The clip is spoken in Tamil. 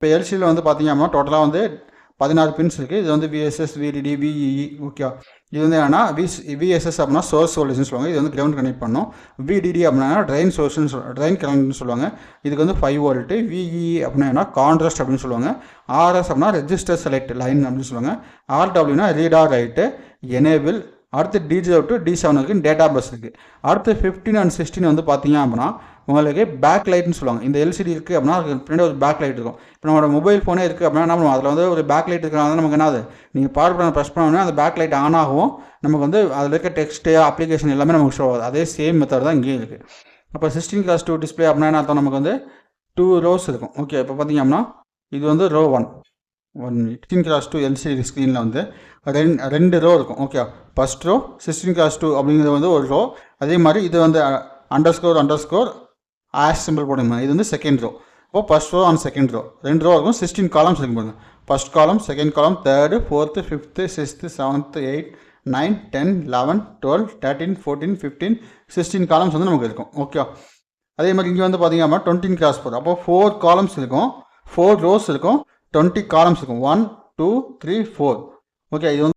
இப்போ எல்சியில் வந்து பார்த்தீங்க அப்படின்னா டோட்டலாக வந்து 16 பின்ஸ் இருக்குது. இது வந்து விஎஸ்எஸ், விடிடி, விஇஇ. ஓகே, இது வந்து என்னன்னா விஎஸ்எஸ் அப்படின்னா சோர்ஸ் வோல்டேஜ்னு சொல்லுவாங்க. இது வந்து கிரவுண்ட் கனெக்ட் பண்ணணும். விடிடி அப்படின்னா ட்ரெயின் சோர்ஸ்னு ட்ரெயின் கரண்ட்னு சொல்லுவாங்க. இதுக்கு வந்து 5 வோல்ட்டு. விஇஇ அப்படின்னா கான்ட்ராஸ்ட் அப்படின்னு சொல்லுவாங்க. ஆர்எஸ் அப்படின்னா ரெஜிஸ்டர் செலக்ட் லைன் அப்படின்னு சொல்லுவாங்க. ஆர்டபிள்யூனா ரீடா ரைட்டு எனேபிள். அடுத்து D0 to D7 இருக்குது டேட்டா பஸ் இருக்குது. அடுத்து 15 and 16 வந்து பார்த்தீங்க அப்படின்னா உங்களுக்கு பேக் லைட்னு சொல்லுவாங்க. இந்த எல்சிடி இருக்குது அப்படின்னா அதுக்கு பின்னாடி ஒரு பேக் லைட் இருக்கும். இப்போ நம்மளோட மொபைல் ஃபோனே இருக்குது அப்படின்னா என்ன பண்ணுவோம், அதில் வந்து ஒரு பேக் லைட் இருக்கிறனால நமக்கு என்னது, நீங்கள் பவர் பட்டன் ப்ரெஸ் பண்ணோன்னா அந்த பேக் லைட் ஆன் ஆகும். நமக்கு வந்து அதில் இருக்க டெக்ஸ்ட்டு அப்ளிகேஷன் எல்லாமே நமக்கு ஷோ ஆகுது. அதே சேம் மெத்தட் தான் இங்கேயும் இருக்குது. அப்போ 16:2 டிஸ்பிளே அப்படின்னா என்ன அர்த்தம், நமக்கு வந்து 2 rows இருக்கும். ஓகே, இப்போ பார்த்தீங்க அப்படின்னா இது வந்து row 1 16:2 எல்சிடி ஸ்க்ரீனில் வந்து ரெண்டு ரோ இருக்கும். ஓகே, ஃபஸ்ட் ரோ 16:2 அப்படிங்கிறது வந்து ஒரு ரோ. அதே மாதிரி இது வந்து அண்டர்ஸ்கோர் ஆஷ் சிம்பிள் போடுங்க. இது வந்து செகண்ட் ரோ. இப்போ first row and second row ரெண்டு ரோ இருக்கும். 16 காலம்ஸ் இருக்கும் பாருங்க. First column, second column, third, fourth, fifth, sixth, seventh, 8, 9, 10, 11, 12, 13, 14, 15, 16 columns வந்து நமக்கு இருக்கும். ஓகே, அதே மாதிரி இங்கே வந்து பார்த்தீங்க அப்படின்னா 20:4. அப்போ 4 காலம்ஸ் இருக்கும், 4 ரோஸ் இருக்கும், 20 காலம்ஸ் இருக்கும். 1, 2, 3, 4. ஓகே, இது வந்து